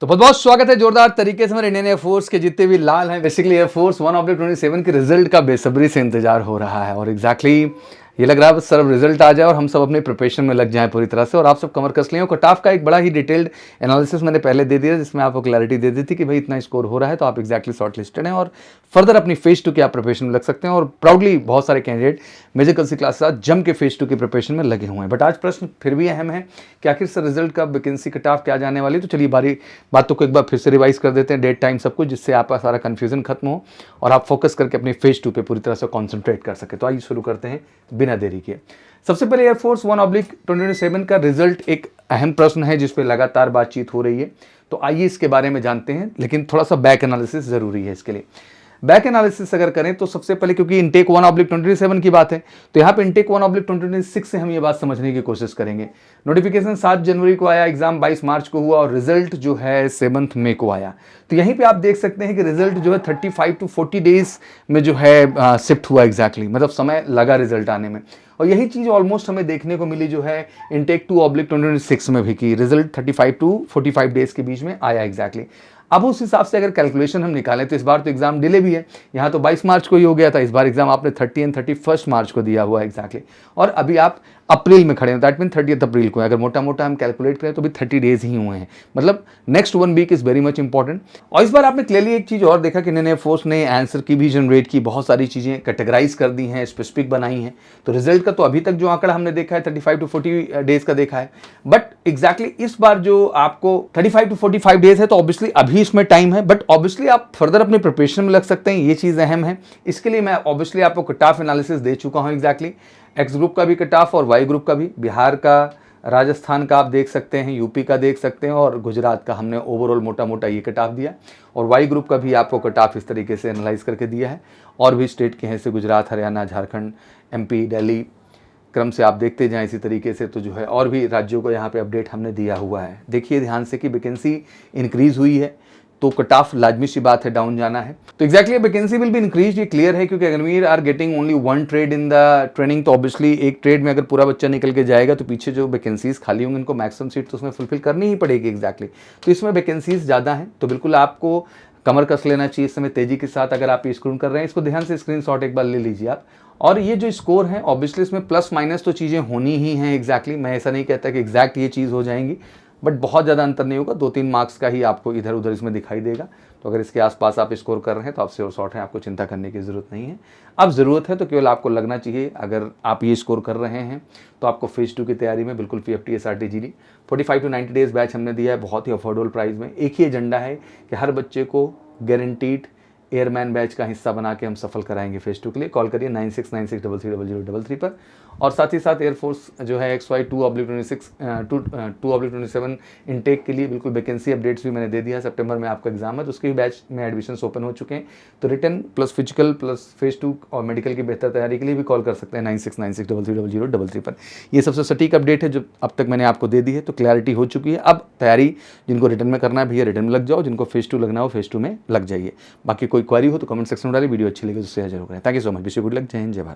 तो बहुत बहुत स्वागत है जोरदार तरीके से हमारे इंडियन एयरफोर्स के जितने भी लाल हैं। बेसिकली एयरफोर्स 1/27 के रिजल्ट का बेसब्री से इंतजार हो रहा है और एग्जैक्टली ये लग रहा है बस सर रिजल्ट आ जाए और हम सब अपने प्रिपरेशन में लग जाएं पूरी तरह से और आप सब कमर कस लें। और कट ऑफ का एक बड़ा ही डिटेल्ड एनालिसिस मैंने पहले दे दिया जिसमें आपको क्लैरिटी दे दी थी कि भाई इतना स्कोर हो रहा है तो आप एग्जैक्टली शॉर्ट लिस्टेड हैं और फर्दर अपनी फेज 2 की आप प्रिपरेशन में लग सकते हैं। और प्राउडली बहुत सारे कैंडिडेट मेजर कल क्लास के साथ जम के फेज 2 की प्रिपरेशन में लगे हुए हैं। बट आज प्रश्न फिर भी अहम है कि आखिर सर रिजल्ट का वैकेंसी कट ऑफ क्या जाने वाली है। तो चलिए बारी बातों को एक बार फिर से रिवाइज कर देते हैं, डेट टाइम सब कुछ, जिससे आपका सारा कंफ्यूजन खत्म हो और आप फोकस करके अपनी फेज 2 पे पूरी तरह से कॉन्सेंट्रेट कर सके। तो आइए शुरू करते हैं बिना देरी के। सबसे पहले एयरफोर्स 1/27 का रिजल्ट एक अहम प्रश्न है जिस पे लगातार बातचीत हो रही है। तो आइए इसके बारे में जानते हैं, लेकिन थोड़ा सा बैक एनालिसिस जरूरी है इसके लिए। बैक एनालिसिस अगर करें तो सबसे पहले, क्योंकि इनटेक 1/27 की बात है, तो यहाँ पे इनटेक 1/26 से हम ये बात समझने की कोशिश करेंगे। नोटिफिकेशन 7 जनवरी को आया, एग्जाम 22 मार्च को हुआ और रिजल्ट जो है 7 मई को आया। तो यहीं पे आप देख सकते हैं कि रिजल्ट जो है 35 to 40 डेज में जो है शिफ्ट हुआ एग्जैक्टली, मतलब समय लगा रिजल्ट आने में। और यही चीज़ ऑलमोस्ट हमें देखने को मिली जो है इनटेक 2/26 में भी, कि रिजल्ट 35 to 45 डेज के बीच में आया एग्जैक्टली। अब उस हिसाब से अगर कैलकुलेशन हम निकालें तो इस बार तो एग्जाम डिले भी है। यहाँ तो 22 मार्च को ही हो गया था, इस बार एग्जाम आपने 30 और 31 मार्च को दिया हुआ है एग्जैक्टली। और अभी आप अप्रैल में खड़े हैं, दैट मीन 30 अप्रैल को। अगर मोटा मोटा हम कैलकुलेट करें तो भी 30 डेज ही हुए हैं, मतलब next 1 week is very much important. और इस बार आपने क्लियरली एक चीज और देखा कि इंडियन एयरफोर्स ने आंसर की भी जनरेट की, बहुत सारी चीजें कैटेगराइज कर दी हैं, स्पेसिफिक बनाई हैं। तो रिजल्ट का तो अभी तक जो आंकड़ा हमने देखा है 35 to 40 डेज का देखा है, बट एग्जैक्टली इस बार जो आपको 35 to 45 डेज है, तो ऑब्वियसली अभी इसमें टाइम है, बट ऑब्वियसली आप फर्दर अपने प्रिपरेशन में लग सकते हैं, ये चीज अहम है। इसके लिए मैं ऑब्वियसली आपको कट ऑफ एनालिसिस दे चुका हूं एग्जैक्टली, एक्स ग्रुप का भी कट ऑफ और वाई ग्रुप का भी, बिहार का, राजस्थान का आप देख सकते हैं, यूपी का देख सकते हैं और गुजरात का हमने ओवरऑल मोटा मोटा ये कट ऑफ दिया। और वाई ग्रुप का भी आपको कट ऑफ इस तरीके से एनालाइज करके दिया है। और भी स्टेट के हैं जैसे गुजरात, हरियाणा, झारखंड, एमपी, दिल्ली, क्रम से आप देखते जाएं इसी तरीके से। तो जो है और भी राज्यों को यहाँ पे अपडेट हमने दिया हुआ है। देखिए ध्यान से कि वैकेंसी इंक्रीज हुई है तो कट ऑफ लाजमी सी बात है डाउन जाना है। तो exactly vacancy will be increase, ये क्लियर है, क्योंकि अगर we are getting only 1 trade in the training, तो ऑब्वियसली एक ट्रेड में अगर पूरा बच्चा निकल के जाएगा तो पीछे जो वैकेंसीज खाली होंगी इनको मैक्सिमम सीट तो उसमें फुलफिल करनी ही पड़ेगी एग्जैक्टली। तो इसमें वैकेंसीज ज़्यादा हैं, तो बिल्कुल आपको कमर कस लेना चाहिए इस समय तेजी के साथ। अगर आप ये स्क्रीन कर रहे हैं, इसको ध्यान से स्क्रीनशॉट एक बार ले लीजिए आप। और ये जो स्कोर है ऑब्वियसली इसमें प्लस माइनस तो चीज़ें होनी ही हैं एग्जैक्टली। मैं ऐसा नहीं कहता कि एग्जैक्ट ये चीज़ हो जाएंगी, बट बहुत ज़्यादा अंतर नहीं होगा, 2-3 मार्क्स का ही आपको इधर उधर इसमें दिखाई देगा। तो अगर इसके आसपास आप स्कोर कर रहे हैं तो आप श्योर शॉट हैं, आपको चिंता करने की ज़रूरत नहीं है। अब ज़रूरत है तो केवल आपको लगना चाहिए, अगर आप ये स्कोर कर रहे हैं तो आपको फेज 2 की तैयारी में बिल्कुल PFT SRT GD 45 to 90 days batch हमने दिया है बहुत ही अफोर्डेबल प्राइस में। एक ही एजेंडा है कि हर बच्चे को गारंटीड एयरमैन बैच का हिस्सा बना के हम सफल कराएंगे फेज 2 के लिए। कॉल करिए 9696330033 पर। और साथ ही साथ एयरफोर्स जो है XY 2/27 इनटेक के लिए बिल्कुल वैकेंसी अपडेट्स भी मैंने दे दिया है। सितंबर में आपका एग्जाम है तो उसके भी बैच में एडमिशन्स ओपन हो चुके हैं। तो return plus physical plus phase 2 और मेडिकल की बेहतर तैयारी के लिए भी कॉल कर सकते हैं 9696330033 पर। ये सबसे सटीक अपडेट है जो अब तक मैंने आपको दे दी है। तो क्लैरिटी हो चुकी है। अब तैयारी जिनको रिटर्न में करना है भैया रिटर्न में लग जाओ, जिनको फेज 2 लगना हो फेज 2 में लग जाइए। बाकी कोई क्वेरी हो तो कमेंट सेक्शन में डालिए। वीडियो अच्छी लगे तो शेयर जरूर करें। Thank you so much. Wish you good luck. जय हिंद, जय भारत।